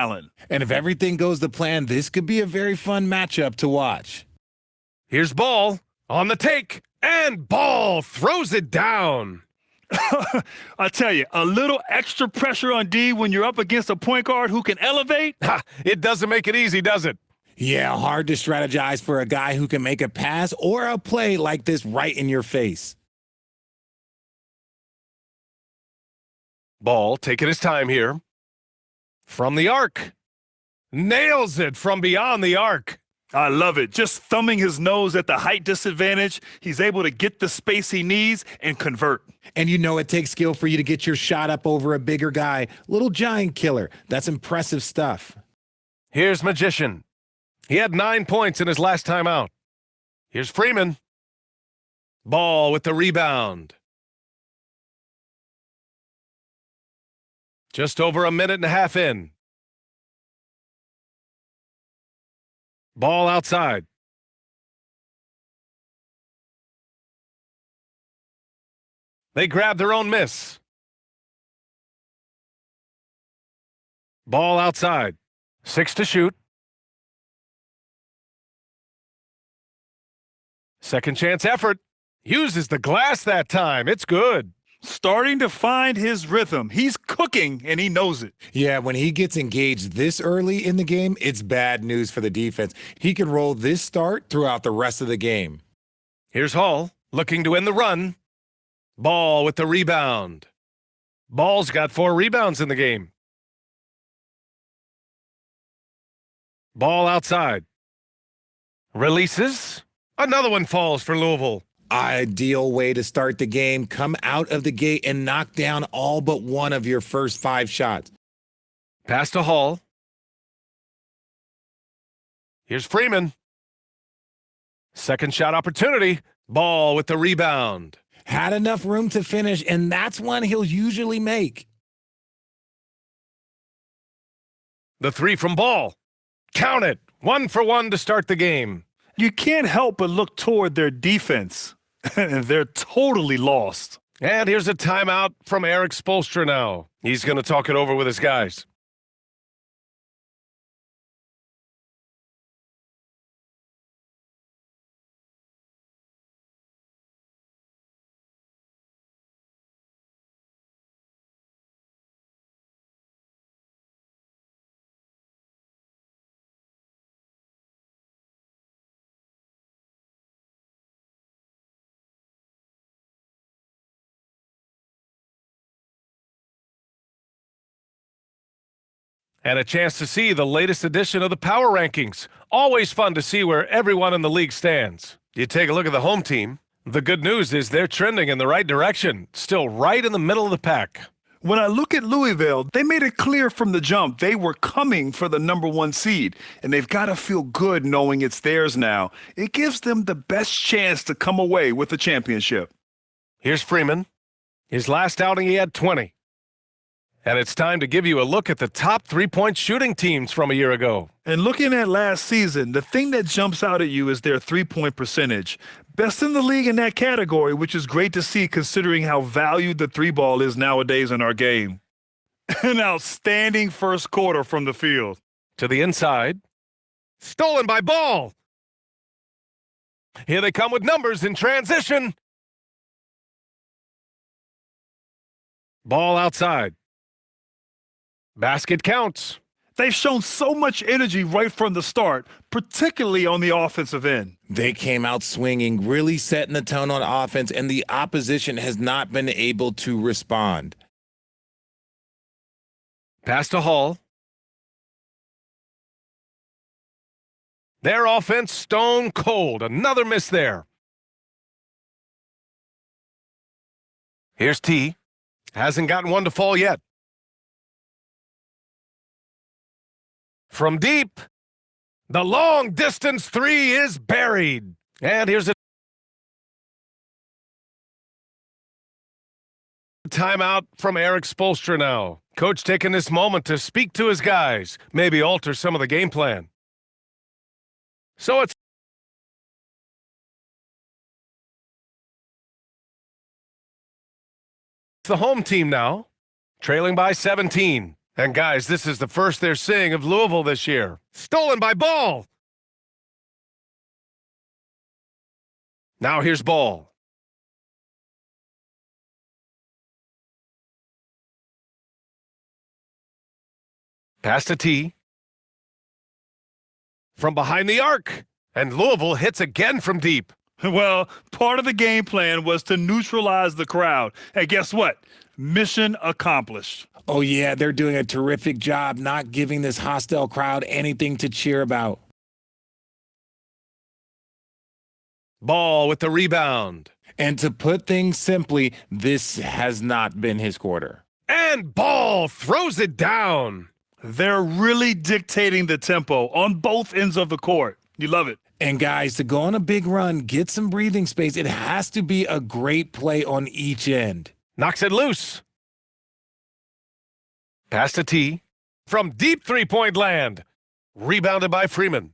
Allen. And if everything goes to plan, this could be a very fun matchup to watch. Here's Ball on the take, and Ball throws it down. I tell you, a little extra pressure on D when you're up against a point guard who can elevate. Ha, it doesn't make it easy, does it? Yeah, hard to strategize for a guy who can make a pass or a play like this right in your face. Ball taking his time here. From the arc. Nails it from beyond the arc. I love it. Just thumbing his nose at the height disadvantage, he's able to get the space he needs and convert. And you know it takes skill for you to get your shot up over a bigger guy. Little giant killer. That's impressive stuff. Here's Magician. He had 9 points in his last time out. Here's Freeman. Ball with the rebound. Just over a minute and a half in. Ball outside. They grab their own miss. Ball outside. 6 to shoot. Second chance effort. Uses the glass that time. It's good. Starting to find his rhythm. He's cooking, and he knows it. Yeah, when he gets engaged this early in the game, it's bad news for the defense. He can roll this start throughout the rest of the game. Here's Hall, looking to end the run. Ball with the rebound. Ball's got 4 rebounds in the game. Ball outside. Releases. Another one falls for Louisville. Ideal way to start the game. Come out of the gate and knock down all but one of your first 5 shots. Pass to Hall. Here's Freeman. Second shot opportunity. Ball with the rebound. Had enough room to finish, and that's one he'll usually make. The 3 from Ball. Count it. 1 for 1 to start the game. You can't help but look toward their defense. And they're totally lost. And here's a timeout from Eric Spoelstra now. He's going to talk it over with his guys. And a chance to see the latest edition of the Power Rankings. Always fun to see where everyone in the league stands. You take a look at the home team. The good news is they're trending in the right direction, still right in the middle of the pack. When I look at Louisville, they made it clear from the jump they were coming for the #1 seed, and they've got to feel good knowing it's theirs now. It gives them the best chance to come away with the championship. Here's Freeman. His last outing, he had 20. And it's time to give you a look at the top 3-point shooting teams from a year ago. And looking at last season, the thing that jumps out at you is their 3-point percentage. Best in the league in that category, which is great to see considering how valued the 3-ball is nowadays in our game. An outstanding first quarter from the field. To the inside. Stolen by Ball. Here they come with numbers in transition. Ball outside. Basket counts. They've shown so much energy right from the start, particularly on the offensive end. They came out swinging, really setting the tone on offense, and the opposition has not been able to respond. Pass to Hall. Their offense stone cold. Another miss there. Here's T. Hasn't gotten one to fall yet. From deep, the long distance 3 is buried. And here's a timeout from Eric Spoelstra now. Coach taking this moment to speak to his guys, maybe alter some of the game plan. So it's the home team now, trailing by 17. And guys, this is the first they're seeing of Louisville this year. Stolen by Ball. Now here's Ball. Pass to T. From behind the arc. And Louisville hits again from deep. Well, part of the game plan was to neutralize the crowd. And guess what? Mission accomplished. Oh, yeah, they're doing a terrific job not giving this hostile crowd anything to cheer about. Ball with the rebound. And to put things simply, this has not been his quarter. And Ball throws it down. They're really dictating the tempo on both ends of the court. You love it. And guys, to go on a big run, get some breathing space, it has to be a great play on each end. Knocks it loose. Pass to T. From deep three-point land. Rebounded by Freeman.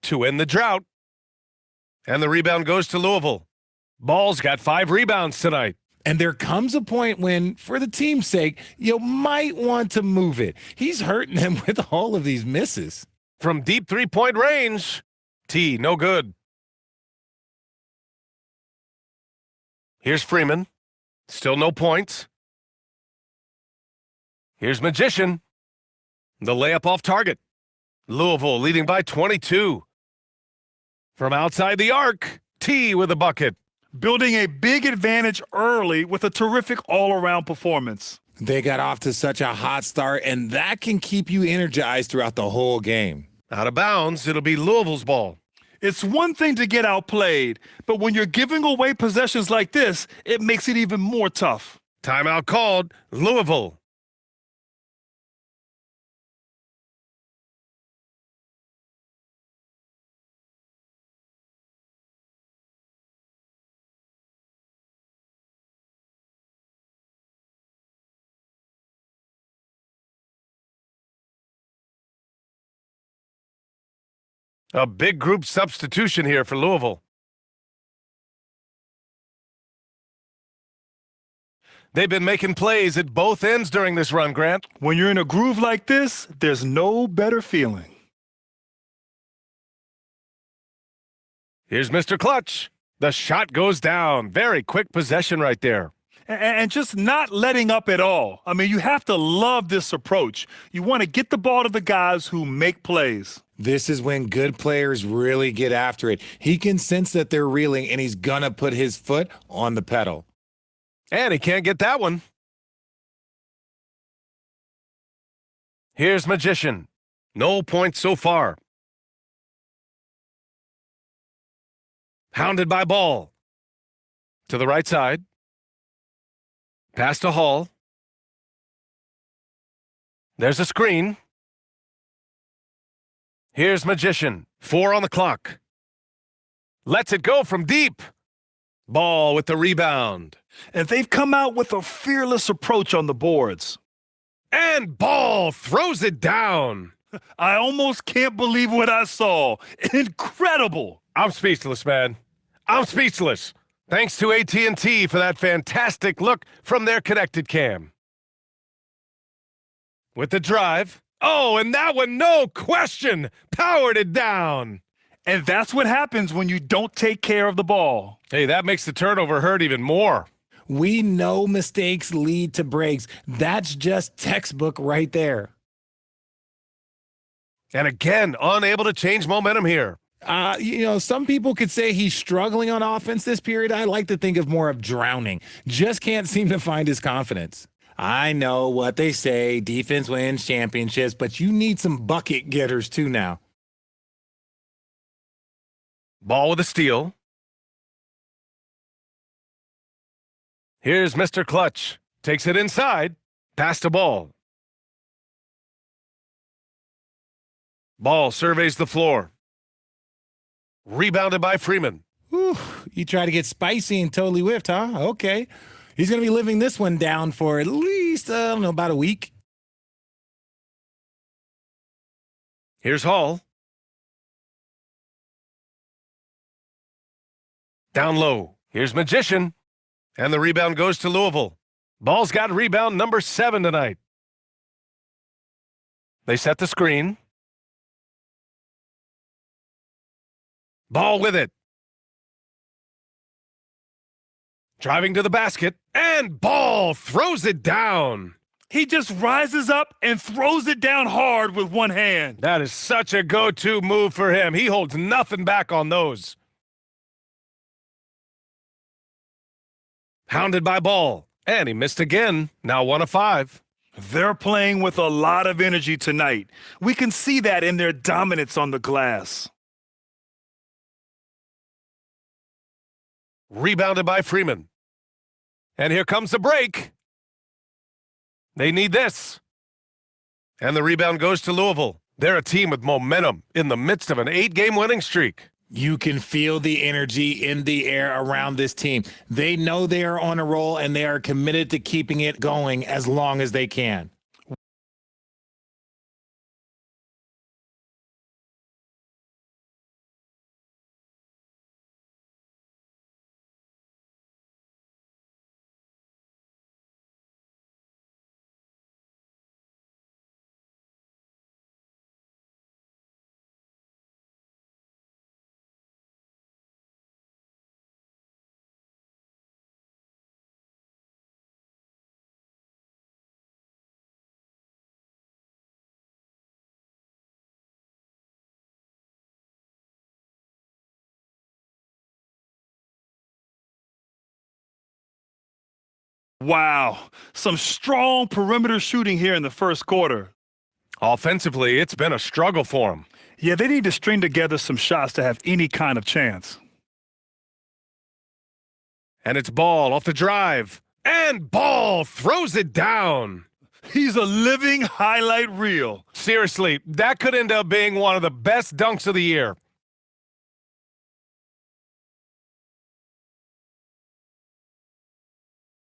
To end the drought. And the rebound goes to Louisville. Ball's got 5 rebounds tonight. And there comes a point when, for the team's sake, you might want to move it. He's hurting them with all of these misses. From deep three-point range. T, no good. Here's Freeman. Still no points. Here's Magician. The layup off target. Louisville leading by 22. From outside the arc, T with a bucket. Building a big advantage early with a terrific all-around performance. They got off to such a hot start, and that can keep you energized throughout the whole game. Out of bounds, it'll be Louisville's ball. It's one thing to get outplayed, but when you're giving away possessions like this, it makes it even more tough. Timeout called, Louisville. A big group substitution here for Louisville. They've been making plays at both ends during this run, Grant. When you're in a groove like this, there's no better feeling. Here's Mr. Clutch. The shot goes down. Very quick possession right there. And just not letting up at all. I mean, you have to love this approach. You want to get the ball to the guys who make plays. This is when good players really get after it. He can sense that they're reeling, and he's going to put his foot on the pedal. And he can't get that one. Here's Magician. No points so far. Hounded by Ball. To the right side. Pass to Hall. There's a screen. Here's Magician. 4 on the clock. Lets it go from deep. Ball with the rebound. And they've come out with a fearless approach on the boards. And Ball throws it down. I almost can't believe what I saw. Incredible. I'm speechless, man. I'm speechless. Thanks to AT&T for that fantastic look from their connected cam. With the drive. Oh, and that one, no question, powered it down. And that's what happens when you don't take care of the ball. Hey, that makes the turnover hurt even more. We know mistakes lead to breaks. That's just textbook right there. And again, unable to change momentum here. Some people could say he's struggling on offense this period. I like to think of more of drowning. Just can't seem to find his confidence. I know what they say, defense wins championships, but you need some bucket getters too now. Ball with a steal. Here's Mr. Clutch. Takes it inside. Pass to Ball. Ball surveys the floor. Rebounded by Freeman. Whew, you try to get spicy and totally whiffed, huh? Okay. He's going to be living this one down for at least, about a week. Here's Hall. Down low. Here's Magician. And the rebound goes to Louisville. Ball's got rebound number 7 tonight. They set the screen. Ball with it. Driving to the basket, and Ball throws it down. He just rises up and throws it down hard with one hand. That is such a go-to move for him. He holds nothing back on those. Hounded by Ball, and he missed again. Now 1 of 5. They're playing with a lot of energy tonight. We can see that in their dominance on the glass. Rebounded by Freeman. And here comes the break. They need this. And the rebound goes to Louisville. They're a team with momentum in the midst of an 8-game winning streak. You can feel the energy in the air around this team. They know they are on a roll, and they are committed to keeping it going as long as they can. Wow, some strong perimeter shooting here in the first quarter. Offensively, it's been a struggle for them. Yeah, they need to string together some shots to have any kind of chance. And it's Ball off the drive. And Ball throws it down. He's a living highlight reel. Seriously, that could end up being one of the best dunks of the year.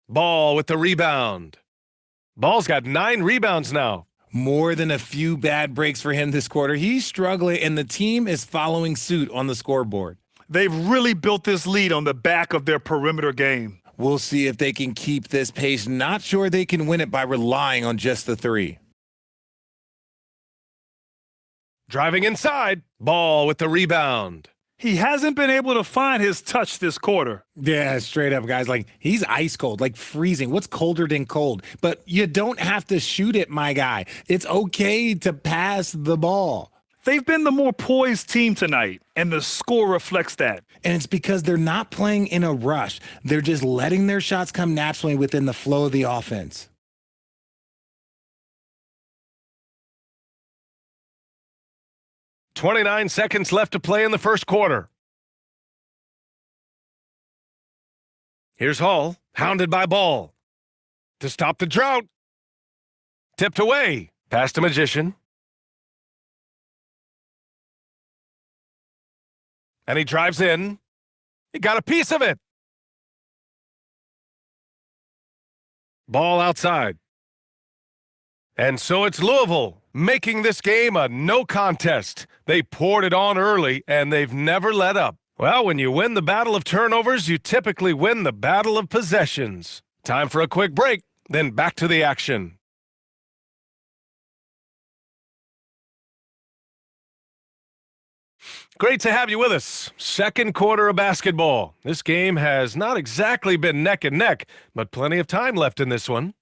Ball with the rebound. Ball's got 9 rebounds now. More than a few bad breaks for him this quarter. He's struggling, and the team is following suit on the scoreboard. They've really built this lead on the back of their perimeter game. We'll see if they can keep this pace. Not sure they can win it by relying on just the 3. Driving inside. Ball with the rebound. He hasn't been able to find his touch this quarter. Yeah, straight up, guys. Like, he's ice cold, like freezing. What's colder than cold? But you don't have to shoot it, my guy. It's okay to pass the ball. They've been the more poised team tonight, and the score reflects that. And it's because they're not playing in a rush. They're just letting their shots come naturally within the flow of the offense. "29 seconds left to play in the first quarter. Here's Hall, hounded by Ball. To stop the drought. Tipped away. Past a Magician. And he drives in. He got a piece of it. Ball outside. And so it's Louisville, making this game a no contest. They poured it on early, and they've never let up. Well, when you win the battle of turnovers, you typically win the battle of possessions. Time for a quick break, then back to the action. Great to have you with us. Second quarter of basketball. This game has not exactly been neck and neck, but plenty of time left in this one.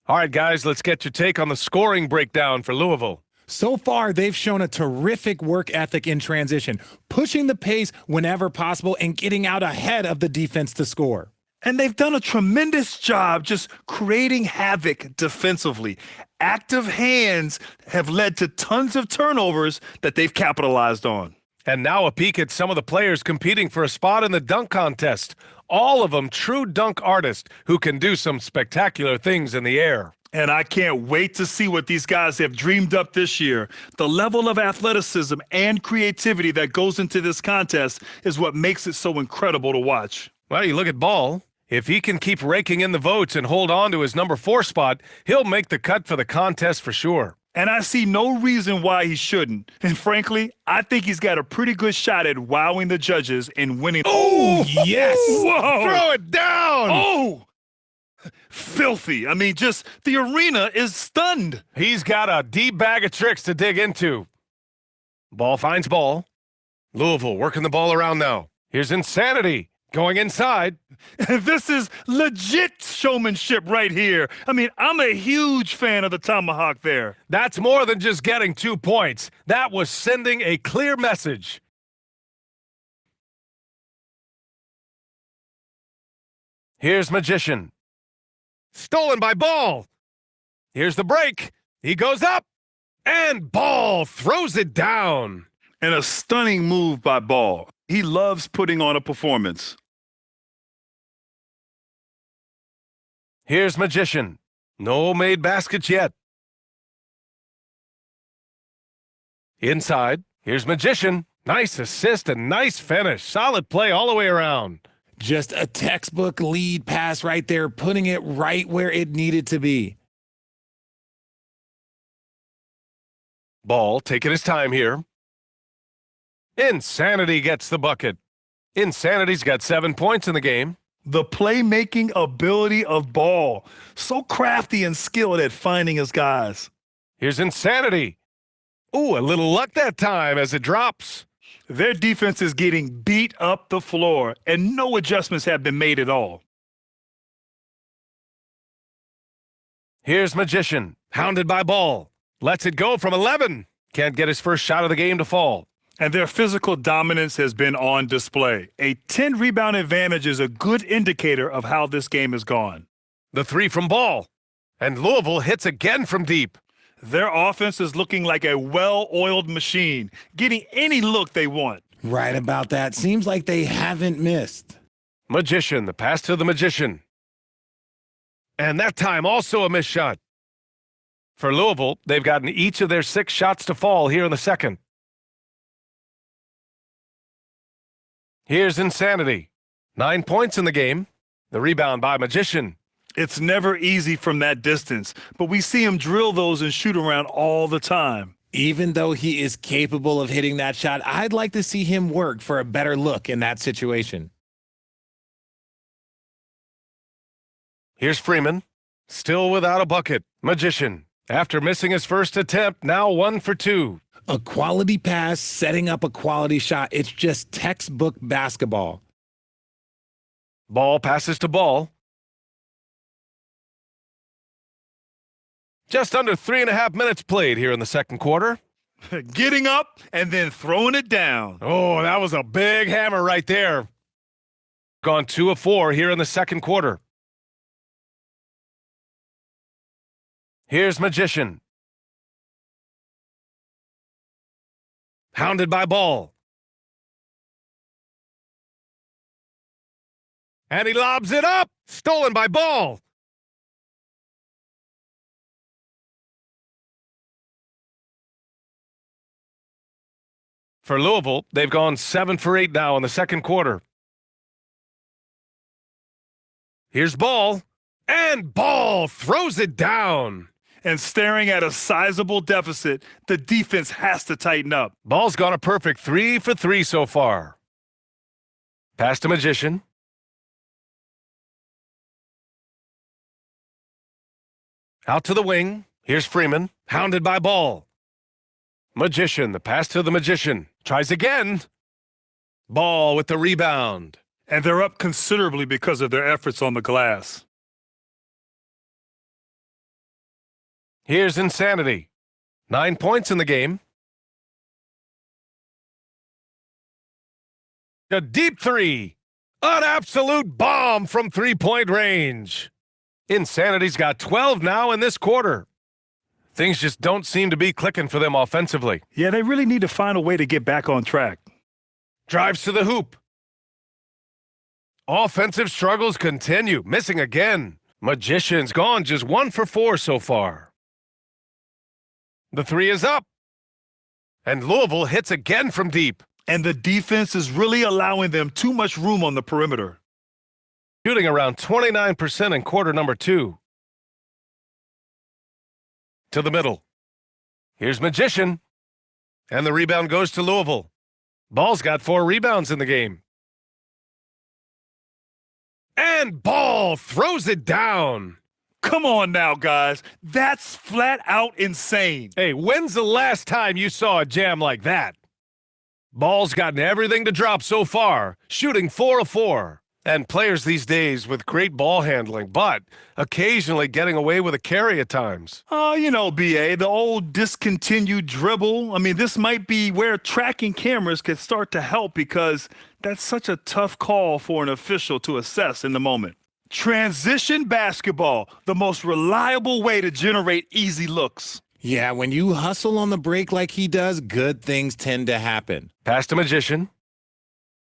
All right, guys, let's get your take on the scoring breakdown for Louisville. So far, they've shown a terrific work ethic in transition, pushing the pace whenever possible and getting out ahead of the defense to score. And they've done a tremendous job just creating havoc defensively. Active hands have led to tons of turnovers that they've capitalized on. And now a peek at some of the players competing for a spot in the dunk contest. All of them true dunk artists who can do some spectacular things in the air. And I can't wait to see what these guys have dreamed up this year. The level of athleticism and creativity that goes into this contest is what makes it so incredible to watch. Well, you look at Ball. If he can keep raking in the votes and hold on to his number 4 spot, he'll make the cut for the contest for sure. And I see no reason why he shouldn't. And frankly, I think he's got a pretty good shot at wowing the judges and winning. Oh, yes. Whoa! Throw it down! Oh! Filthy. I mean, just the arena is stunned. He's got a deep bag of tricks to dig into. Ball finds ball. Louisville working the ball around now. Here's Insanity going inside. This is legit showmanship right here. I mean, I'm a huge fan of the tomahawk there. That's more than just getting 2 points. That was sending a clear message. Here's Magician. Stolen by Ball. Here's the break. He goes up, and Ball throws it down. And a stunning move by Ball. He loves putting on a performance. Here's Magician. No made baskets yet. Inside. Here's Magician. Nice assist and nice finish. Solid play all the way around. Just a textbook lead pass right there, putting it right where it needed to be. Ball taking his time here. Insanity gets the bucket. Insanity's got 7 points in the game. The playmaking ability of Ball. So crafty and skilled at finding his guys. Here's Insanity. Ooh, a little luck that time as it drops. Their defense is getting beat up the floor, and no adjustments have been made at all. Here's Magician. Hounded by Ball. Lets it go from 11. Can't get his first shot of the game to fall. And their physical dominance has been on display. A 10-rebound advantage is a good indicator of how this game has gone. The three from Ball. And Louisville hits again from deep. Their offense is looking like a well-oiled machine, getting any look they want. Right about that. Seems like they haven't missed. Magician, the pass to the Magician. And that time also a missed shot. For Louisville, they've gotten each of their 6 shots to fall here in the second. Here's Insanity. 9 points in the game. The rebound by Magician. It's never easy from that distance, but we see him drill those and shoot around all the time. Even though he is capable of hitting that shot, I'd like to see him work for a better look in that situation. Here's Freeman. Still without a bucket. Magician. After missing his first attempt, now 1 for 2. A quality pass, setting up a quality shot. It's just textbook basketball. Ball passes to Ball. Just under 3.5 minutes played here in the second quarter. Getting up and then throwing it down. Oh, that was a big hammer right there. Gone 2 of 4 here in the second quarter. Here's Magician. Hounded by Ball. And he lobs it up. Stolen by Ball. For Louisville, they've gone 7 for 8 now in the second quarter. Here's Ball. And Ball throws it down. And staring at a sizable deficit, the defense has to tighten up. Ball's gone a perfect 3 for 3 so far. Pass to Magician. Out to the wing. Here's Freeman. Hounded by Ball. Magician, the pass to the Magician. Tries again. Ball with the rebound. And they're up considerably because of their efforts on the glass. Here's Insanity. 9 points in the game. A deep 3. An absolute bomb from 3-point range. Insanity's got 12 now in this quarter. Things just don't seem to be clicking for them offensively. Yeah, they really need to find a way to get back on track. Drives to the hoop. Offensive struggles continue. Missing again. Magician's gone just 1 for 4 so far. The 3 is up. And Louisville hits again from deep. And the defense is really allowing them too much room on the perimeter. Shooting around 29% in quarter number 2. To the middle. Here's Magician. And the rebound goes to Louisville. Ball's got 4 rebounds in the game. And Ball throws it down. Come on now, guys. That's flat out insane. Hey, when's the last time you saw a jam like that? Ball's gotten everything to drop so far, shooting 4 of 4. And players these days with great ball handling, but occasionally getting away with a carry at times. Oh, BA, the old discontinued dribble. I mean, this might be where tracking cameras could start to help because that's such a tough call for an official to assess in the moment. Transition basketball, the most reliable way to generate easy looks. Yeah, when you hustle on the break like he does, good things tend to happen. Pass to Magician.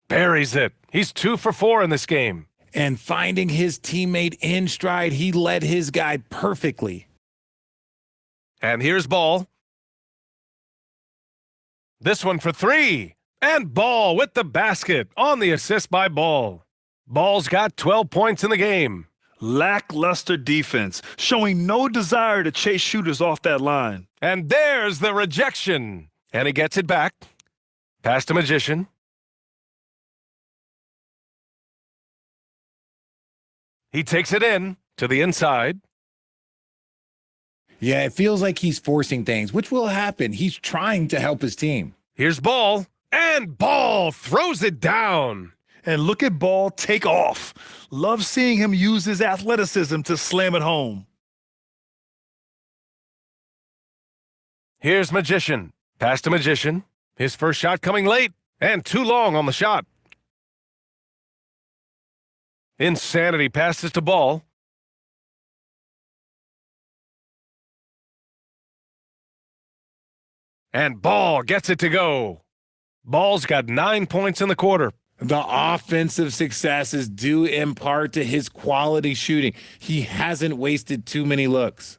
Buries it. He's 2 for 4 in this game. And finding his teammate in stride, he led his guy perfectly. And here's Ball. This one for 3. And Ball with the basket on the assist by Ball. Ball's got 12 points in the game. Lackluster defense, showing no desire to chase shooters off that line. And there's the rejection. And he gets it back. Pass to Magician. He takes it in to the inside. Yeah, it feels like he's forcing things, which will happen. He's trying to help his team. Here's Ball. And Ball throws it down. And look at Ball take off. Love seeing him use his athleticism to slam it home. Here's Magician. Pass to Magician. His first shot coming late and too long on the shot. Insanity passes to Ball. And Ball gets it to go. Ball's got 9 points in the quarter. The offensive success is due in part to his quality shooting. He hasn't wasted too many looks.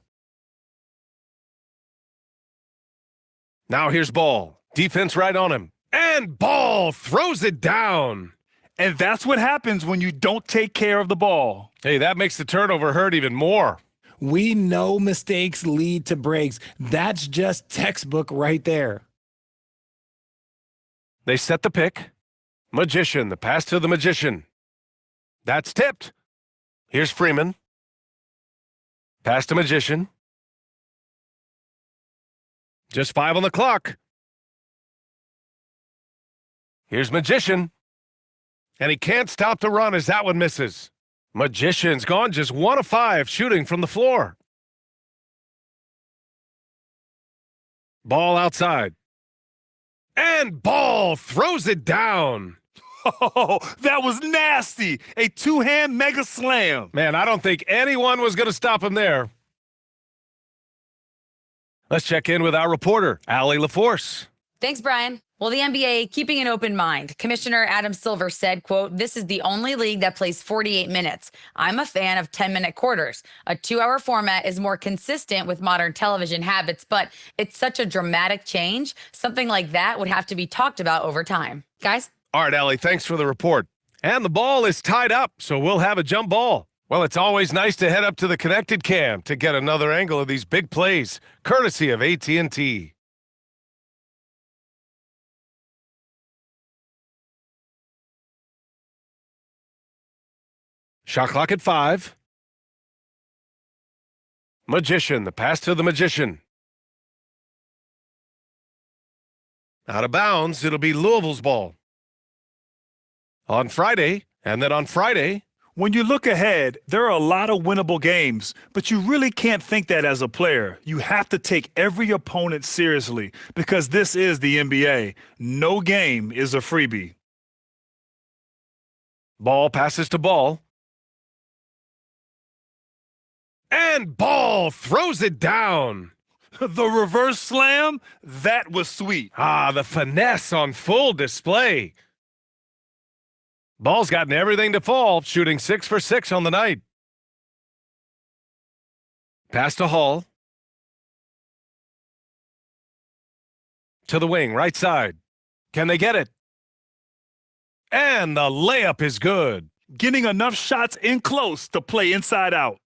Now here's Ball. Defense right on him. And Ball throws it down. And that's what happens when you don't take care of the ball. Hey, that makes the turnover hurt even more. We know mistakes lead to breaks. That's just textbook right there. They set the pick. Magician, the pass to the Magician. That's tipped. Here's Freeman. Pass to Magician. Just 5 on the clock. Here's Magician. And he can't stop the run as that one misses. Magician's gone just 1 of 5 shooting from the floor. Ball outside. And Ball throws it down. Oh, that was nasty. A 2-hand mega slam. Man, I don't think anyone was going to stop him there. Let's check in with our reporter, Allie LaForce. Thanks, Brian. Well, the NBA keeping an open mind. Commissioner Adam Silver said, quote, "This is the only league that plays 48 minutes. I'm a fan of 10-minute quarters. A 2-hour format is more consistent with modern television habits, but it's such a dramatic change. Something like that would have to be talked about over time." Guys? All right, Allie, thanks for the report. And the ball is tied up, so we'll have a jump ball. Well, it's always nice to head up to the Connected Cam to get another angle of these big plays, courtesy of AT&T. Shot clock at 5. Magician, the pass to the Magician. Out of bounds, it'll be Louisville's ball. On Friday, and then on Friday. When you look ahead, there are a lot of winnable games, but you really can't think that as a player. You have to take every opponent seriously because this is the NBA. No game is a freebie. Ball passes to Ball. And Ball throws it down. The reverse slam, that was sweet. Ah, the finesse on full display. Ball's gotten everything to fall, shooting 6 for 6 on the night. Pass to Hall. To the wing, right side. Can they get it? And the layup is good. Getting enough shots in close to play inside out.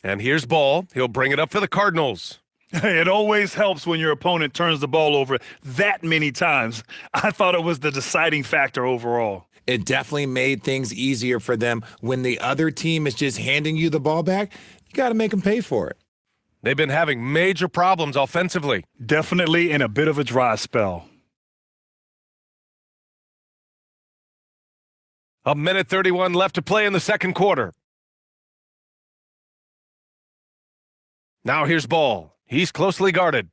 And here's ball. He'll bring it up for the Cardinals. It always helps when your opponent turns the ball over that many times. I thought it was the deciding factor overall. It definitely made things easier for them. When the other team is just handing you the ball back, you got to make them pay for it. They've been having major problems offensively. Definitely in a bit of a dry spell. A minute 31 left to play in the second quarter. Now here's ball. He's closely guarded.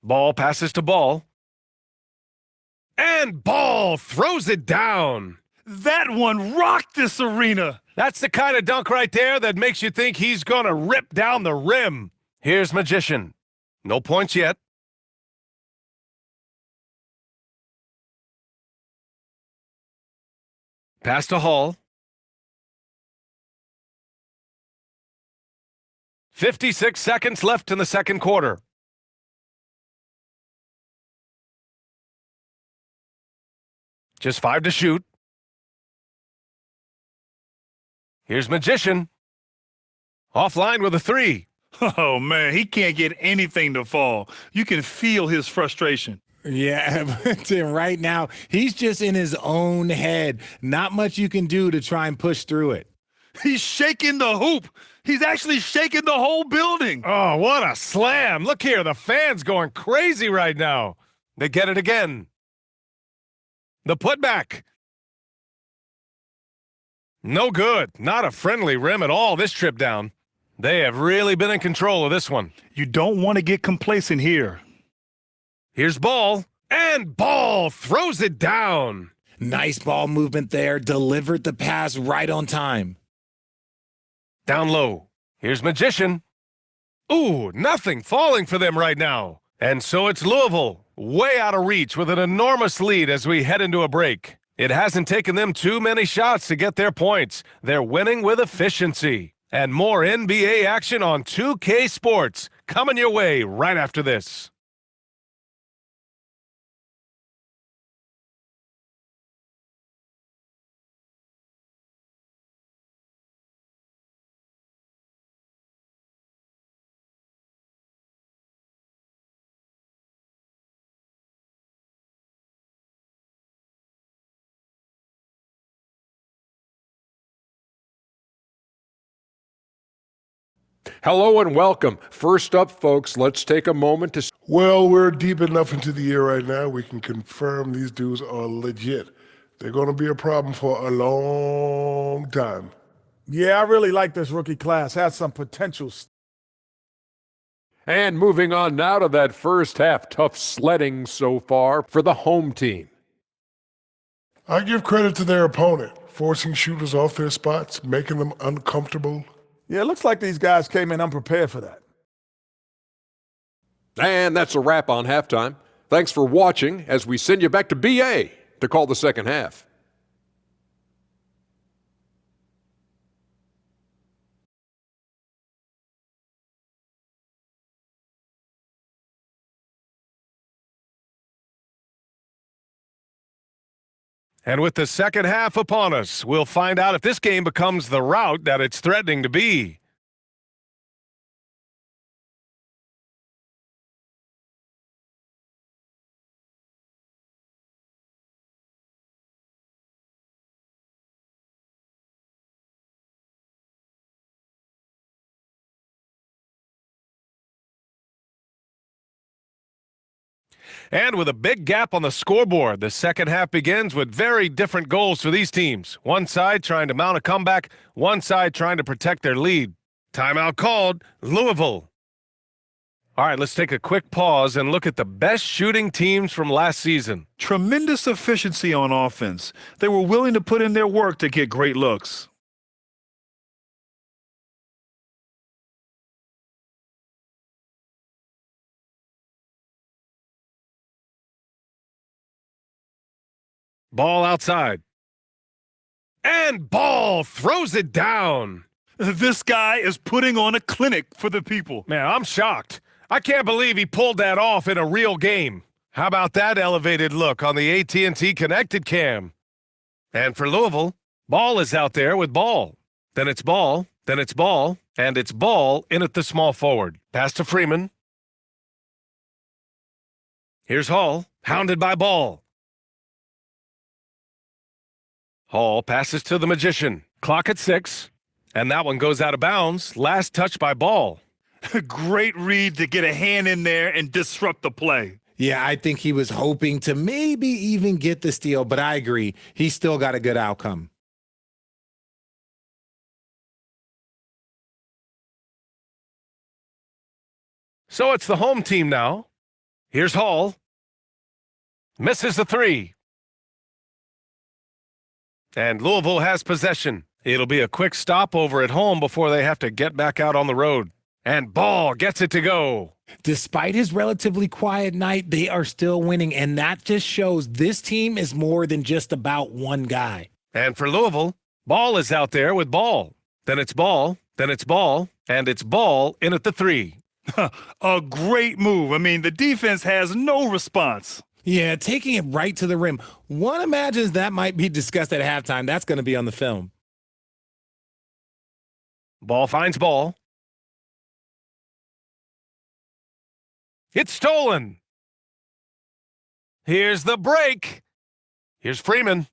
Ball passes to Ball. And Ball throws it down. That one rocked this arena. That's the kind of dunk right there that makes you think he's going to rip down the rim. Here's Magician. No points yet. Pass to Hall. 56 seconds left in the second quarter. Just 5 to shoot. Here's Magician. Offline with a 3. Oh, man, he can't get anything to fall. You can feel his frustration. Yeah, but right now, he's just in his own head. Not much you can do to try and push through it. He's shaking the hoop. He's actually shaking the whole building. Oh, what a slam. Look here, the fans going crazy right now. They get it again. The putback. No good. Not a friendly rim at all this trip down. They have really been in control of this one. You don't want to get complacent here. Here's Ball. And Ball throws it down. Nice ball movement there. Delivered the pass right on time. Down low. Here's Magician. Ooh, nothing falling for them right now. And so it's Louisville, way out of reach with an enormous lead as we head into a break. It hasn't taken them too many shots to get their points. They're winning with efficiency. And more NBA action on 2K Sports coming your way right after this. Hello and welcome. First up, folks, let's take a moment to... Well, we're deep enough into the year right now, we can confirm these dudes are legit. They're going to be a problem for a long time. Yeah, I really like this rookie class. Has some potential. And moving on now to that first half, tough sledding so far for the home team. I give credit to their opponent, forcing shooters off their spots, making them uncomfortable. Yeah, it looks like these guys came in unprepared for that. And that's a wrap on halftime. Thanks for watching as we send you back to BA to call the second half. And with the second half upon us, we'll find out if this game becomes the rout that it's threatening to be. And with a big gap on the scoreboard, the second half begins with very different goals for these teams. One side trying to mount a comeback, one side trying to protect their lead. Timeout called, Louisville. All right, let's take a quick pause and look at the best shooting teams from last season. Tremendous efficiency on offense. They were willing to put in their work to get great looks. Ball outside. And Ball throws it down. This guy is putting on a clinic for the people. Man, I'm shocked. I can't believe he pulled that off in a real game. How about that elevated look on the AT&T Connected Cam? And for Louisville, Ball is out there with Ball. then it's ball, then it's ball, and it's ball in at the small forward. Pass to Freeman. Here's Hall, hounded by Ball. Hall passes to the Magician. Clock at 6, and that one goes out of bounds. Last touch by Ball. Great read to get a hand in there and disrupt the play. Yeah, I think he was hoping to maybe even get the steal, but I agree. He still got a good outcome. So it's the home team now. Here's Hall. Misses the 3. And Louisville has possession. It'll be a quick stop over at home before they have to get back out on the road. And Ball gets it to go. Despite his relatively quiet night, they are still winning, and that just shows this team is more than just about one guy. And for Louisville, Ball is out there with Ball. Then it's Ball, then it's Ball, and it's Ball in at the 3. A great move. I mean, the defense has no response. Yeah, taking it right to the rim. One imagines that might be discussed at halftime. That's going to be on the film. Ball finds Ball. It's stolen. Here's the break. Here's Freeman.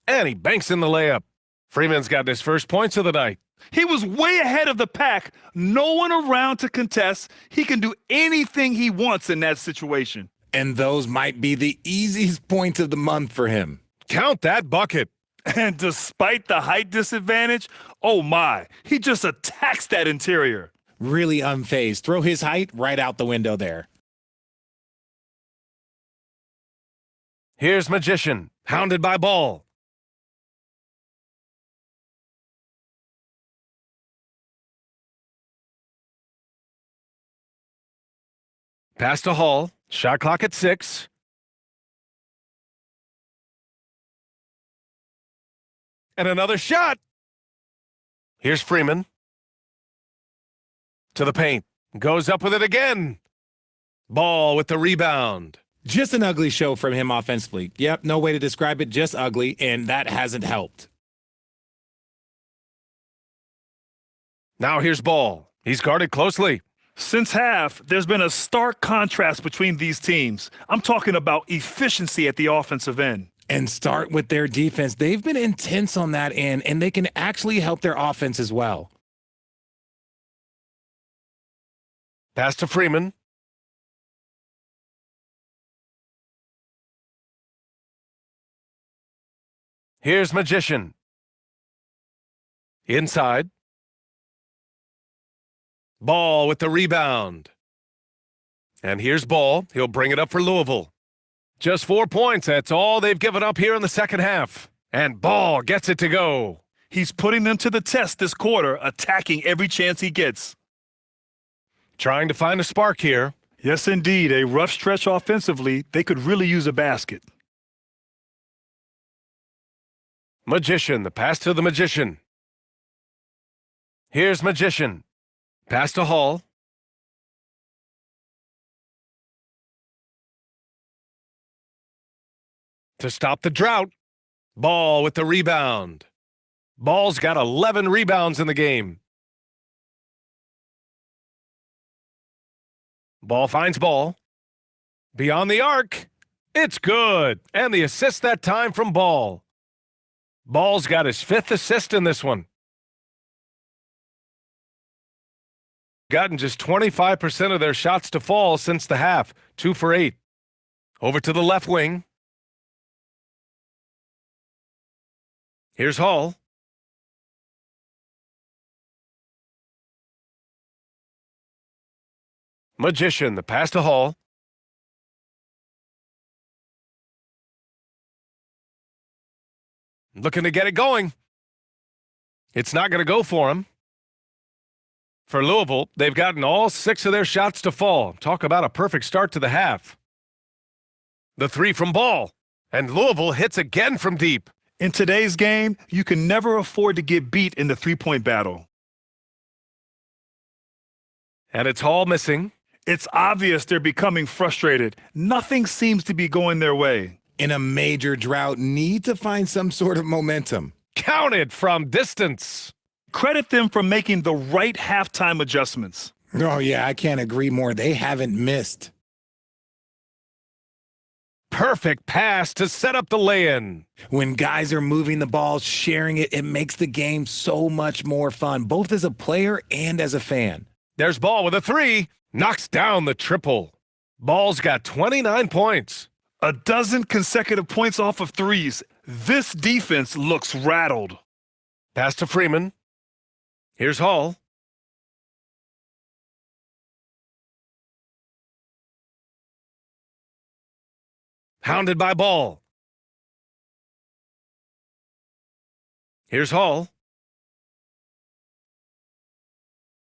And he banks in the layup. Freeman's got his first points of the night. He was way ahead of the pack. No one around to contest. He can do anything he wants in that situation. And those might be the easiest points of the month for him. Count that bucket. And despite the height disadvantage, oh my, he just attacks that interior. Really unfazed. Throw his height right out the window there. Here's Magician, hounded by Ball. Pass to Hall. Shot clock at 6. And another shot. Here's Freeman. To the paint. Goes up with it again. Ball with the rebound. Just an ugly show from him offensively. Yep, no way to describe it, just ugly, and that hasn't helped. Now here's Ball. He's guarded closely. Since half, there's been a stark contrast between these teams. I'm talking about efficiency at the offensive end. And start with their defense. They've been intense on that end, and they can actually help their offense as well. Pass to Freeman. Here's Magician. Inside. Ball with the rebound. And here's Ball. He'll bring it up for Louisville. Just 4 points. That's all they've given up here in the second half. And Ball gets it to go. He's putting them to the test this quarter, attacking every chance he gets. Trying to find a spark here. Yes, indeed. A rough stretch offensively. They could really use a basket. Magician, the pass to the Magician. Here's Magician. Pass to Hall. To stop the drought. Ball with the rebound. Ball's got 11 rebounds in the game. Ball finds Ball. Beyond the arc. It's good. And the assist that time from Ball. Ball's got his 5th assist in this one. Gotten just 25% of their shots to fall since the half. 2 for 8. Over to the left wing. Here's Hall. Magician, the pass to Hall. Looking to get it going. It's not going to go for him. For Louisville, they've gotten all 6 of their shots to fall. Talk about a perfect start to the half. The 3 from Ball. And Louisville hits again from deep. In today's game, you can never afford to get beat in the three-point battle. And it's Hall missing. It's obvious they're becoming frustrated. Nothing seems to be going their way. In a major drought, need to find some sort of momentum. Counted from distance. Credit them for making the right halftime adjustments. Oh, yeah, I can't agree more. They haven't missed. Perfect pass to set up the lay-in. When guys are moving the ball, sharing it, it makes the game so much more fun, both as a player and as a fan. There's Ball with a three. Knocks down the triple. Ball's got 29 points. A dozen consecutive points off of threes. This defense looks rattled. Pass to Freeman. Here's Hall. Hounded by Ball. Here's Hall.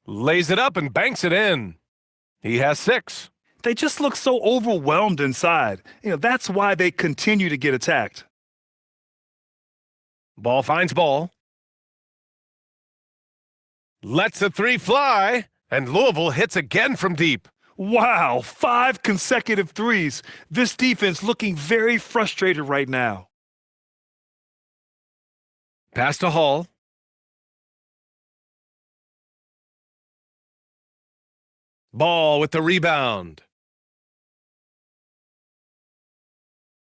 Lays it up and banks it in. He has 6. They just look so overwhelmed inside. That's why they continue to get attacked. Ball finds Ball. Lets a three fly, and Louisville hits again from deep. Wow, 5 consecutive threes. This defense looking very frustrated right now. Pass to Hall. Ball with the rebound.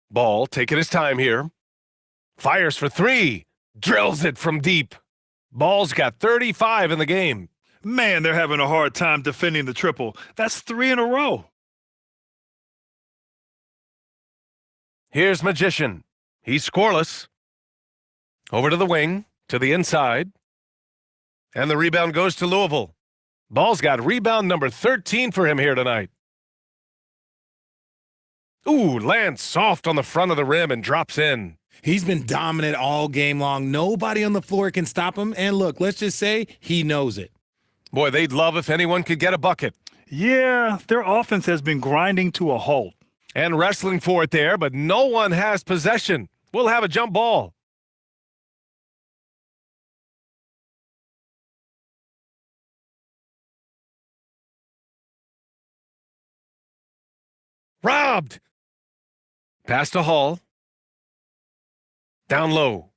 Ball taking his time here. Fires for 3. Drills it from deep. Ball's got 35 in the game. Man, they're having a hard time defending the triple. That's 3 in a row. Here's Magician. He's scoreless. Over to the wing, to the inside. And the rebound goes to Louisville. Ball's got rebound number 13 for him here tonight. Ooh, lands soft on the front of the rim and drops in. He's been dominant all game long. Nobody on the floor can stop him. And look, let's just say he knows it. Boy, they'd love if anyone could get a bucket. Yeah, their offense has been grinding to a halt. And wrestling for it there, but no one has possession. We'll have a jump ball. Robbed. Pass to Hall. Down low.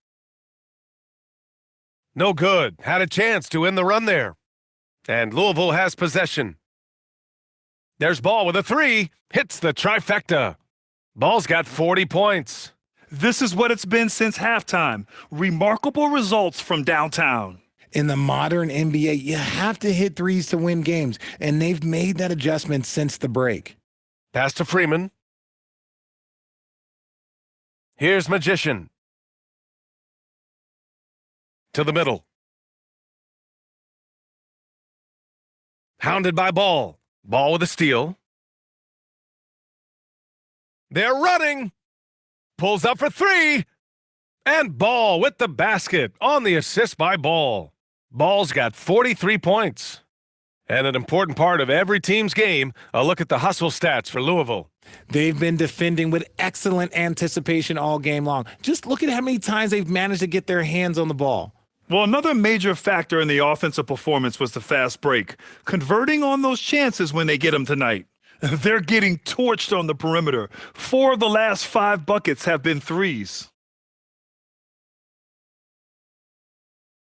No good. Had a chance to end the run there. And Louisville has possession. There's Ball with a 3. Hits the trifecta. Ball's got 40 points. This is what it's been since halftime. Remarkable results from downtown. In the modern NBA, you have to hit threes to win games, and they've made that adjustment since the break. Pass to Freeman. Here's Magician. To the middle. Hounded by Ball. Ball with a steal. They're running. Pulls up for 3. And Ball with the basket on the assist by Ball. Ball's got 43 points. And an important part of every team's game, a look at the hustle stats for Louisville. They've been defending with excellent anticipation all game long. Just look at how many times they've managed to get their hands on the ball. Well, another major factor in the offensive performance was the fast break, converting on those chances when they get them tonight. They're getting torched on the perimeter. 4 of the last 5 buckets have been threes.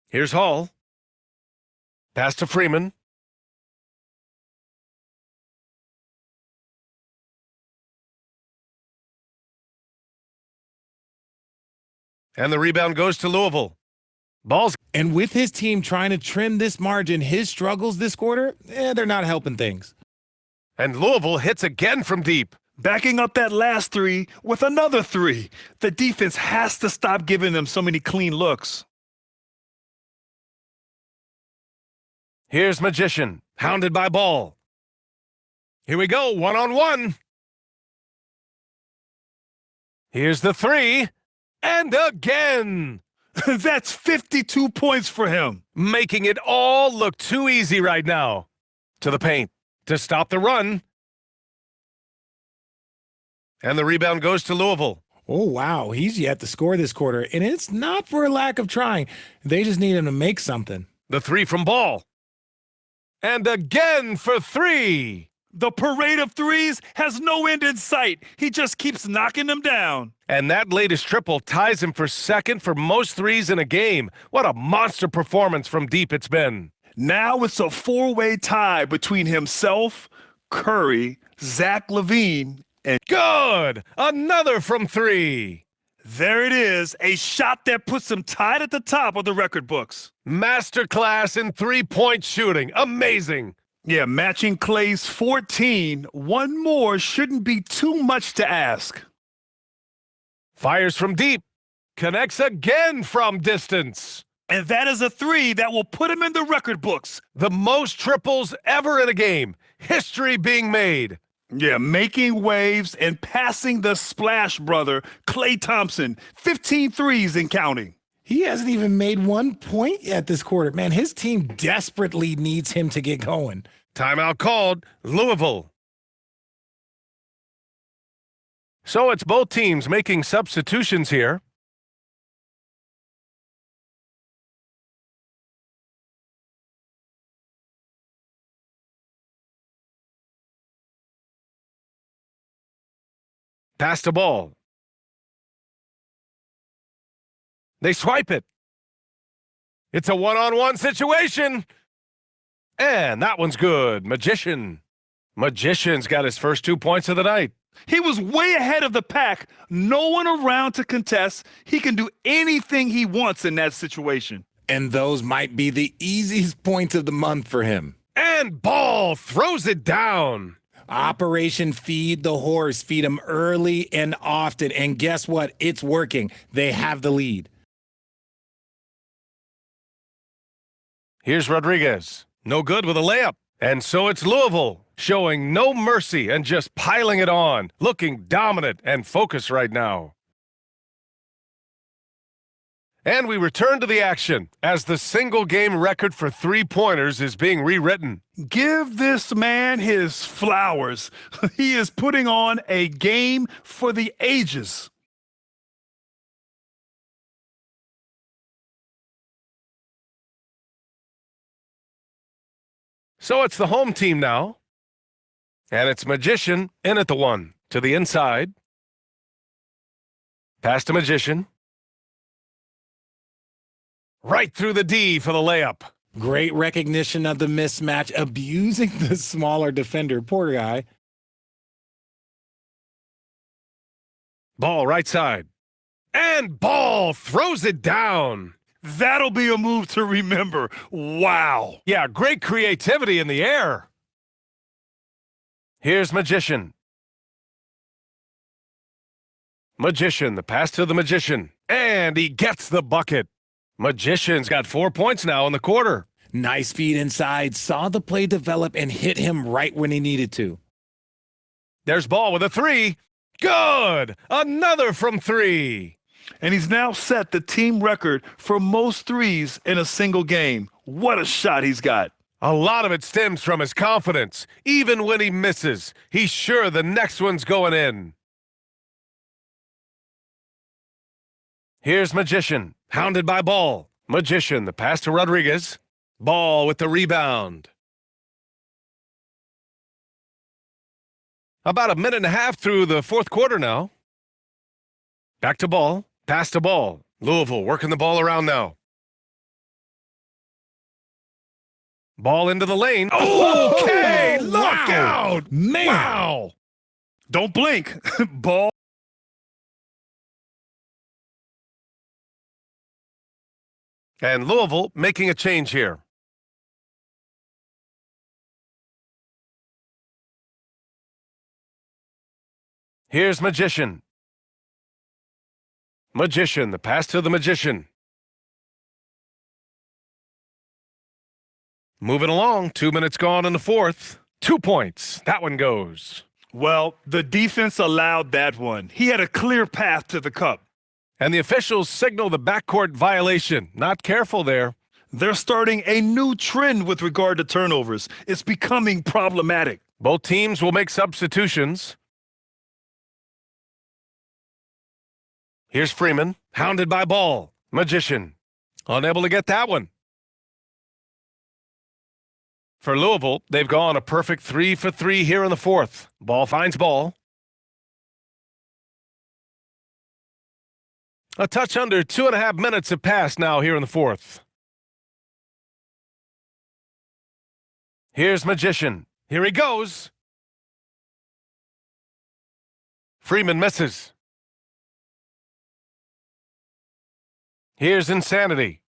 Here's Hall. Pass to Freeman. And the rebound goes to Louisville. Ball's. And with his team trying to trim this margin, his struggles this quarter, they're not helping things. And Louisville hits again from deep. Backing up that last 3 with another 3. The defense has to stop giving them so many clean looks. Here's Magician, hounded by Ball. Here we go, 1-on-1. Here's the 3, and again. That's 52 points for him. Making it all look too easy right now. To the paint, to stop the run. And the rebound goes to Louisville. Oh, wow. He's yet to score this quarter, and it's not for a lack of trying. They just need him to make something. The 3 from Ball. And again for 3. The parade of threes has no end in sight. He just keeps knocking them down. And that latest triple ties him for second for most threes in a game. What a monster performance from deep it's been. Now it's a four-way tie between himself, Curry, Zach LaVine, and Good! Another from three. there it is, a shot that puts him tied at the top of the record books. Masterclass in three-point shooting. Amazing. Yeah, matching Clay's 14. One more shouldn't be too much to ask. Fires from deep. Connects again from distance. And that is a three that will put him in the record books. The most triples ever in a game. History being made. Yeah, making waves and passing the splash brother, Klay Thompson. 15 threes and counting. He hasn't even made 1 point yet this quarter. Man, his team desperately needs him to get going. Timeout called. Louisville. So it's both teams making substitutions here. Pass the ball. They swipe it. It's a one-on-one situation. And that one's good. Magician. Magician's got his first 2 points of the night. He was way ahead of the pack. No one around to contest. He can do anything he wants in that situation. And those might be the easiest points of the month for him. And Ball throws it down. Operation Feed the Horse. Feed him early and often. And guess what? It's working. They have the lead. Here's Rodriguez. No good with a layup. And so it's Louisville, showing no mercy and just piling it on, looking dominant and focused right now. And we return to the action as the single-game record for three-pointers is being rewritten. Give this man his flowers. He is putting on a game for the ages. So it's the home team now. And it's Magician in at the one. To the inside. Pass to Magician. Right through the D for the layup. Great recognition of the mismatch, abusing the smaller defender. Poor guy. Ball right side. And Ball throws it down. That'll be a move to remember. Wow. Yeah, great creativity in the air. Here's Magician. Magician, the pass to the Magician. And he gets the bucket. Magician's got 4 points now in the quarter. Nice feed inside, saw the play develop and hit him right when he needed to. There's Ball with a three. Good! Another from three. And he's now set the team record for most threes in a single game. What a shot he's got. A lot of it stems from his confidence. Even when he misses, he's sure the next one's going in. Here's Magician, hounded by Ball. Magician, the pass to Rodriguez. Ball with the rebound. About a minute and a half through the fourth quarter now. Back to Ball, pass to Ball. Louisville working the ball around now. Ball into the lane. Okay, Oh, look wow. out. Man. Wow. Don't blink. Ball. And Louisville making a change here. Here's Magician. Magician, the pass to the Magician. Moving along, 2 minutes gone in the fourth. 2 points. That one goes. Well, the defense allowed that one. He had a clear path to the cup. And the officials signal the backcourt violation. Not careful there. They're starting a new trend with regard to turnovers. It's becoming problematic. Both teams will make substitutions. Here's Freeman, hounded by Ball. Magician, unable to get that one. For Louisville, they've gone a perfect 3 for 3 here in the fourth. Ball finds ball. A touch under 2.5 minutes have passed now here in the fourth. Here's Magician. Here he goes. Freeman misses. Here's Insanity.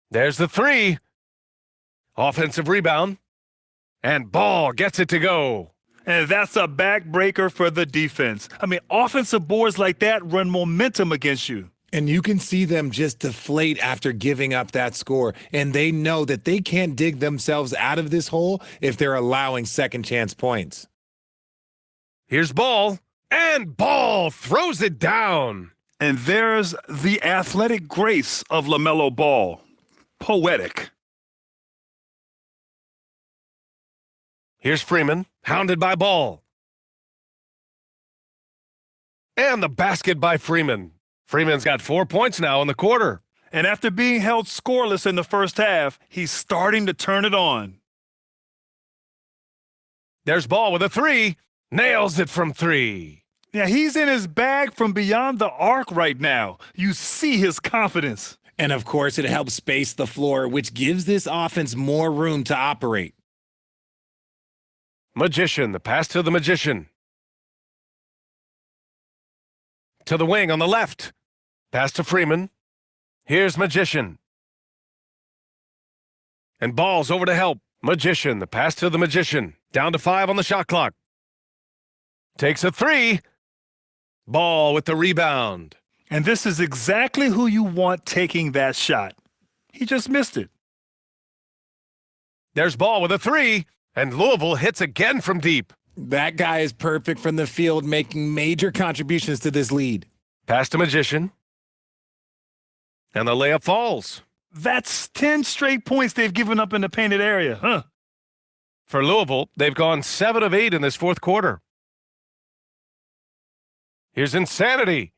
There's the three. Offensive rebound. And Ball gets it to go. And that's a backbreaker for the defense. I mean, offensive boards like that run momentum against you. And you can see them just deflate after giving up that score. And they know that they can't dig themselves out of this hole if they're allowing second chance points. Here's Ball. And Ball throws it down. And there's the athletic grace of LaMelo Ball. Poetic. Here's Freeman, hounded by Ball. And the basket by Freeman. Freeman's got 4 points now in the quarter. And after being held scoreless in the first half, he's starting to turn it on. There's Ball with a three. Nails it from three. Yeah, he's in his bag from beyond the arc right now. You see his confidence. And of course, it helps space the floor, which gives this offense more room to operate. Magician, the pass to the Magician. To the wing on the left. Pass to Freeman. Here's Magician. And Ball's over to help. Magician, the pass to the Magician. Down to 5 on the shot clock. Takes a three. Ball with the rebound. And this is exactly who you want taking that shot. He just missed it. There's Ball with a three. And Louisville hits again from deep. That guy is perfect from the field, making major contributions to this lead. Pass to Magician. And the layup falls. That's 10 straight points they've given up in the painted area, huh? For Louisville, they've gone 7 of 8 in this fourth quarter. Here's Insanity.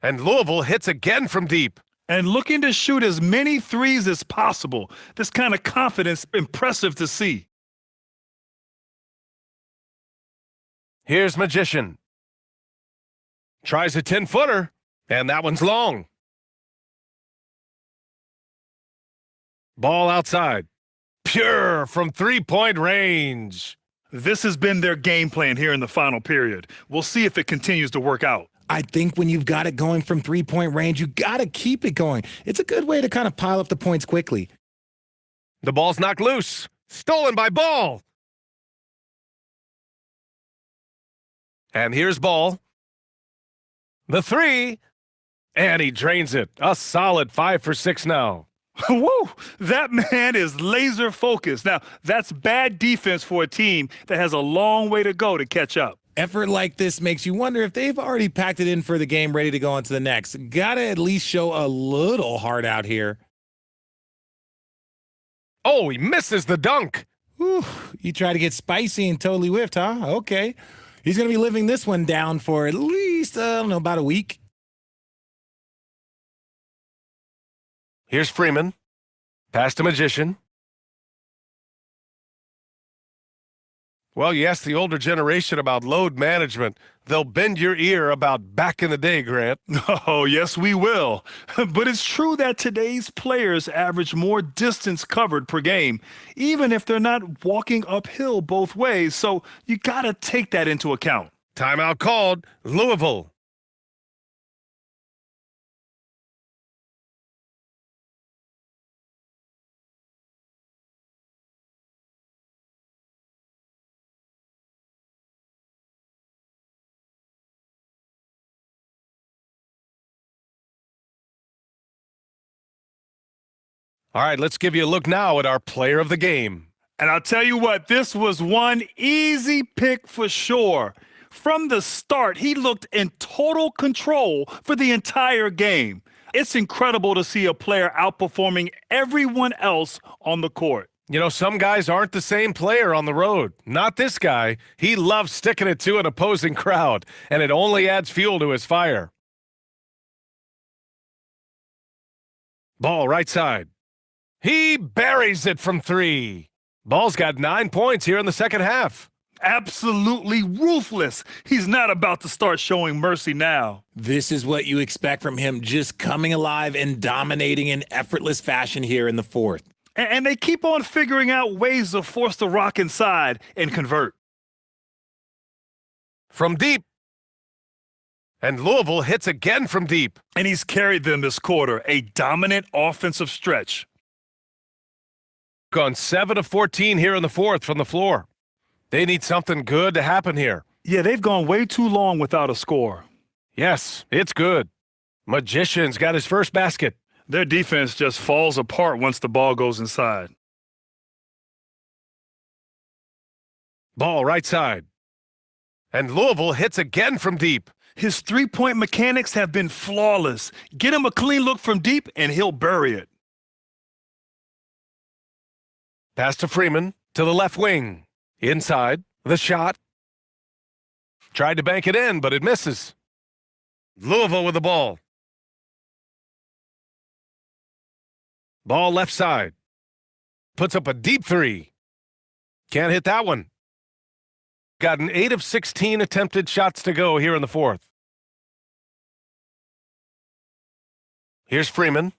And Louisville hits again from deep. And looking to shoot as many threes as possible. This kind of confidence, impressive to see. Here's Magician. Tries a 10-footer, and that one's long. Ball outside. Pure from three-point range. This has been their game plan here in the final period. We'll see if it continues to work out. I think when you've got it going from three-point range, you got to keep it going. It's a good way to kind of pile up the points quickly. The ball's knocked loose. Stolen by Ball. And here's Ball. The three. And he drains it. A solid 5 for 6 now. Woo! That man is laser focused. Now, that's bad defense for a team that has a long way to go to catch up. Effort like this makes you wonder if they've already packed it in for the game, ready to go on to the next. Gotta at least show a little heart out here. Oh, he misses the dunk. Whew, you try to get spicy and totally whiffed, huh? Okay. He's going to be living this one down for at least, about a week. Here's Freeman. Pass to Magician. Well, you ask the older generation about load management, they'll bend your ear about back in the day, Grant. Oh, yes, we will. But it's true that today's players average more distance covered per game, even if they're not walking uphill both ways. So you got to take that into account. Timeout called. Louisville. All right, let's give you a look now at our player of the game. And I'll tell you what, this was one easy pick for sure. From the start, he looked in total control for the entire game. It's incredible to see a player outperforming everyone else on the court. You know, some guys aren't the same player on the road. Not this guy. He loves sticking it to an opposing crowd, and it only adds fuel to his fire. Ball right side. He buries it from three. Ball's got 9 points here in the second half. Absolutely ruthless. He's not about to start showing mercy now. This is what you expect from him, just coming alive and dominating in effortless fashion here in the fourth. And they keep on figuring out ways to force the rock inside and convert. From deep. And Louisville hits again from deep. And he's carried them this quarter, a dominant offensive stretch. Gone 7 of 14 here in the fourth from the floor. They need something good to happen here. Yeah, they've gone way too long without a score. Yes, it's good. Magician's got his first basket. Their defense just falls apart once the ball goes inside. Ball right side. And Louisville hits again from deep. His three-point mechanics have been flawless. Get him a clean look from deep, and he'll bury it. Pass to Freeman to the left wing. Inside, the shot. Tried to bank it in, but it misses. Louisville with the ball. Ball left side. Puts up a deep three. Can't hit that one. Got an 8 of 16 attempted shots to go here in the fourth. Here's Freeman.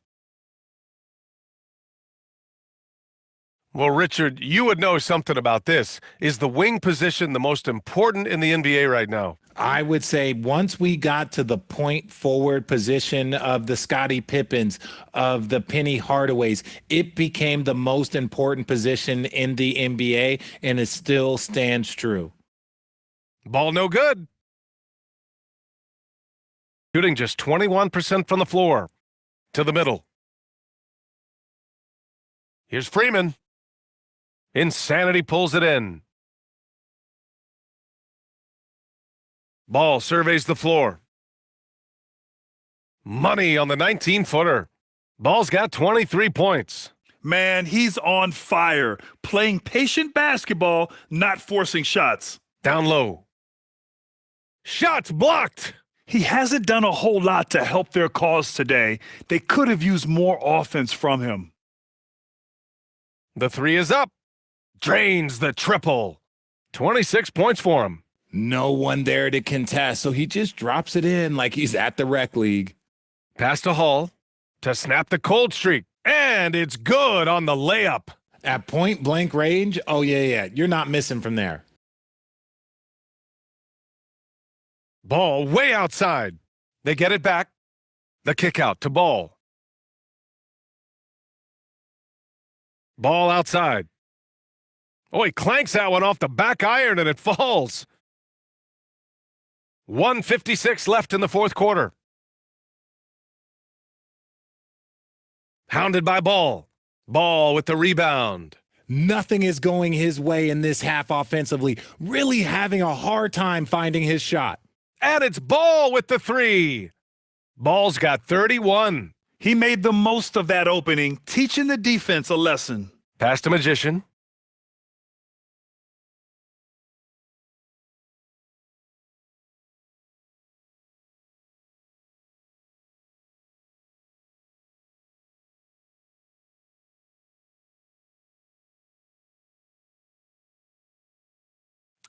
Well, Richard, you would know something about this. Is the wing position the most important in the NBA right now? I would say once we got to the point forward position of the Scottie Pippens, of the Penny Hardaways, it became the most important position in the NBA, and it still stands true. Ball no good. Shooting just 21% from the floor. To the middle. Here's Freeman. Insanity pulls it in. Ball surveys the floor. Money on the 19-footer. Ball's got 23 points. Man, he's on fire, playing patient basketball, not forcing shots. Down low. Shots blocked. He hasn't done a whole lot to help their cause today. They could have used more offense from him. The three is up. Drains the triple. 26 points for him. No one there to contest, so he just drops it in like he's at the rec league. Pass to Hall to snap the cold streak. And it's good on the layup. At point blank range, oh yeah, you're not missing from there. Ball way outside. They get it back. The kick out to Ball. Ball outside. Oh, he clanks that one off the back iron and it falls. 1:56 left in the fourth quarter. Hounded by Ball. Ball with the rebound. Nothing is going his way in this half offensively, really having a hard time finding his shot. And it's Ball with the three. Ball's got 31. He made the most of that opening, teaching the defense a lesson. Pass to Magician.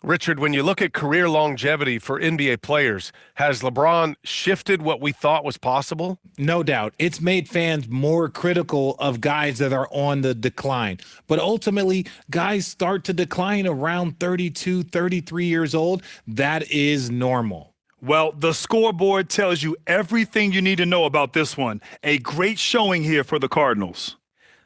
Richard, when you look at career longevity for NBA players, has LeBron shifted what we thought was possible? No doubt. It's made fans more critical of guys that are on the decline. But ultimately, guys start to decline around 32, 33 years old. That is normal. Well, the scoreboard tells you everything you need to know about this one. A great showing here for the Cardinals.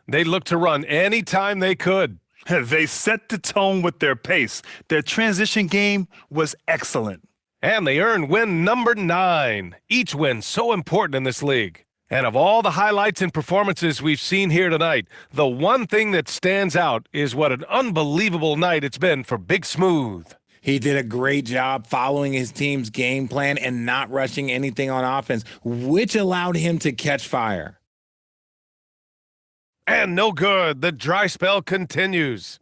They looked to run anytime they could. They set the tone with their pace. Their transition game was excellent. And they earned win number 9. Each win so important in this league. And of all the highlights and performances we've seen here tonight, the one thing that stands out is what an unbelievable night it's been for Big Smooth. He did a great job following his team's game plan and not rushing anything on offense, which allowed him to catch fire. And no good. The dry spell continues.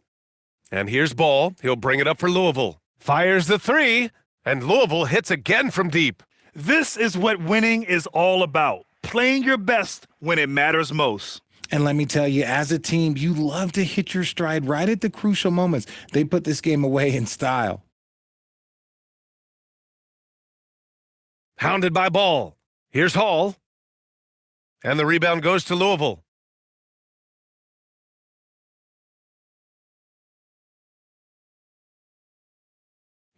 And here's Ball. He'll bring it up for Louisville. Fires the three, and Louisville hits again from deep. This is what winning is all about. Playing your best when it matters most. And let me tell you, as a team, you love to hit your stride right at the crucial moments. They put this game away in style. Hounded by Ball. Here's Hall. And the rebound goes to Louisville.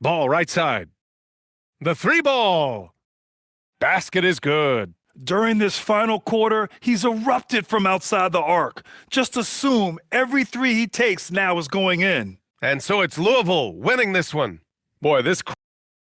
Ball right side. The three ball. Basket is good. During this final quarter, he's erupted from outside the arc. Just assume every three he takes now is going in. And so it's Louisville winning this one. Boy, this